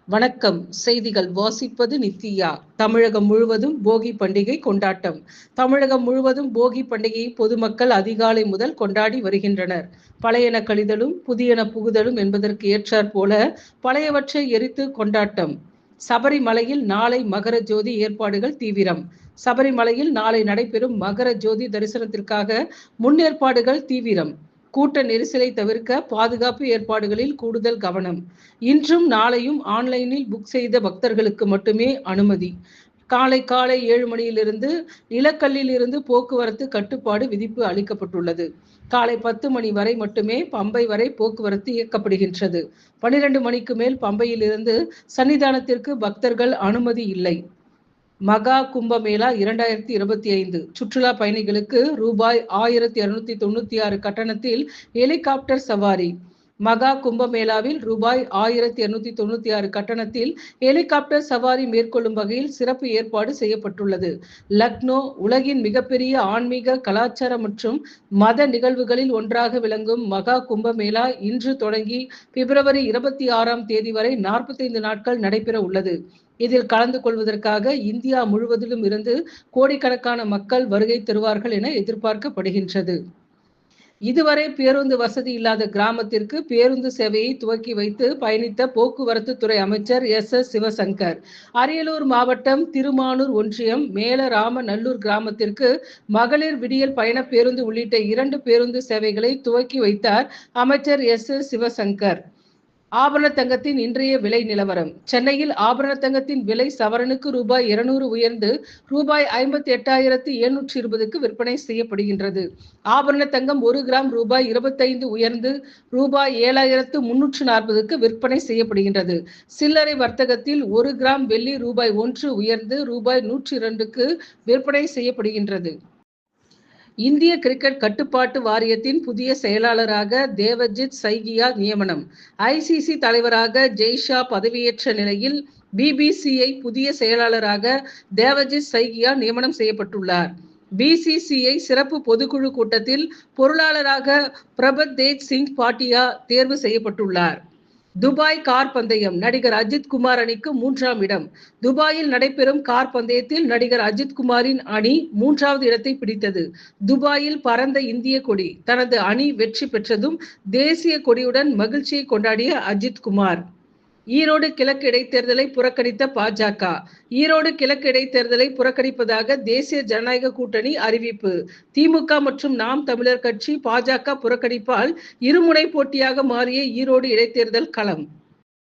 வணக்கம். செய்திகள் வாசிப்பது நித்யா. தமிழகம் முழுவதும் போகி பண்டிகை கொண்டாட்டம். தமிழகம் முழுவதும் போகி பண்டிகையை பொதுமக்கள் அதிகாலை முதல் கொண்டாடி வருகின்றனர். பழையன கழிதலும் புதியன புகுதலும் என்பதற்கு ஏற்றாற் போல பழையவற்றை எரித்து கொண்டாட்டம். சபரிமலையில் நாளை மகர ஜோதி ஏற்பாடுகள் தீவிரம். சபரிமலையில் நாளை நடைபெறும் மகர ஜோதி தரிசனத்திற்காக முன்னேற்பாடுகள் தீவிரம். கூட்ட நெரிசலை தவிர்க்க பாதுகாப்பு ஏற்பாடுகளில் கூடுதல் கவனம். இன்றும் நாளையும் ஆன்லைனில் புக் செய்த பக்தர்களுக்கு மட்டுமே அனுமதி. காலை 7 மணியிலிருந்து நிலக்கல்லில் இருந்து போக்குவரத்து கட்டுப்பாடு விதிப்பு அளிக்கப்பட்டுள்ளது. காலை 10 மணி வரை மட்டுமே பம்பை வரை போக்குவரத்து இயக்கப்படுகின்றது. 12 மணிக்கு மேல் பம்பையிலிருந்து சன்னிதானத்திற்கு பக்தர்கள் அனுமதி இல்லை. மகா கும்பமேளா 2025 சுற்றுலா பயணிகளுக்கு ரூபாய் 1296 கட்டணத்தில் ஹெலிகாப்டர் சவாரி. மகா கும்பமேளாவில் ரூபாய் 1296 கட்டணத்தில் ஹெலிகாப்டர் சவாரி மேற்கொள்ளும் வகையில் சிறப்பு ஏற்பாடு செய்யப்பட்டுள்ளது. லக்னோ உலகின் மிகப்பெரிய ஆன்மீக, கலாச்சார மற்றும் மத நிகழ்வுகளில் ஒன்றாக விளங்கும் மகா கும்பமேளா இன்று தொடங்கி பிப்ரவரி 26ஆம் தேதி வரை 45 நாட்கள் நடைபெற உள்ளது. இதில் கலந்து கொள்வதற்காக இந்தியா முழுவதிலும் இருந்து கோடிக்கணக்கான மக்கள் வருகை தருவார்கள் என எதிர்பார்க்கப்படுகின்றது. இதுவரை பேருந்து வசதி இல்லாத கிராமத்திற்கு பேருந்து சேவையை துவக்கி வைத்து பயணித்த போக்குவரத்து துறை அமைச்சர் எஸ். சிவசங்கர். அரியலூர் மாவட்டம் திருமானூர் ஒன்றியம் மேலராமநல்லூர் கிராமத்திற்கு மகளிர் விடியல் பயண பேருந்து உள்ளிட்ட 2 பேருந்து சேவைகளை துவக்கி வைத்தார் அமைச்சர் எஸ். சிவசங்கர். ஆபரண தங்கத்தின் இன்றைய விலை நிலவரம். சென்னையில் ஆபரண தங்கத்தின் விலை சவரனுக்கு ரூபாய் 200 உயர்ந்து ரூபாய் 58,720க்கு விற்பனை செய்யப்படுகின்றது. ஆபரண தங்கம் 1 கிராம் ரூபாய் 25 உயர்ந்து ரூபாய் 7,340க்கு விற்பனை செய்யப்படுகின்றது. சில்லறை வர்த்தகத்தில் 1 கிராம் வெள்ளி ரூபாய் 1 உயர்ந்து ரூபாய் 102க்கு விற்பனை செய்யப்படுகின்றது. இந்திய கிரிக்கெட் கட்டுப்பாட்டு வாரியத்தின் புதிய செயலாளராக தேவஜித் சைகியா நியமனம். ஐசிசி தலைவராக ஜெய்ஷா பதவியேற்ற நிலையில் பிபிசிஐ புதிய செயலாளராக தேவஜித் சைகியா நியமனம் செய்யப்பட்டுள்ளார். பிசிசிஐ சிறப்பு பொதுக்குழு கூட்டத்தில் பொருளாளராக பிரபத்தேஜ் சிங் பாட்டியா தேர்வு செய்யப்பட்டுள்ளார். துபாய் கார் பந்தயம். நடிகர் அஜித் குமார் அணிக்கு 3ஆம் இடம். துபாயில் நடைபெறும் கார் பந்தயத்தில் நடிகர் அஜித் குமாரின் அணி 3வது இடத்தை பிடித்தது. துபாயில் பறந்த இந்திய கொடி. தனது அணி வெற்றி பெற்றதும் தேசிய கொடியுடன் மகிழ்ச்சியை கொண்டாடிய அஜித் குமார். ஈரோடு கிழக்கு இடைத்தேர்தலை புறக்கணித்த பாஜக. ஈரோடு கிழக்கு இடைத்தேர்தலை புறக்கணிப்பதாக தேசிய ஜனநாயக கூட்டணி அறிவிப்பு. திமுக மற்றும் நாம் தமிழர் கட்சி பாஜக புறக்கணிப்பால் இருமுனை போட்டியாக மாறிய ஈரோடு இடைத்தேர்தல் களம்.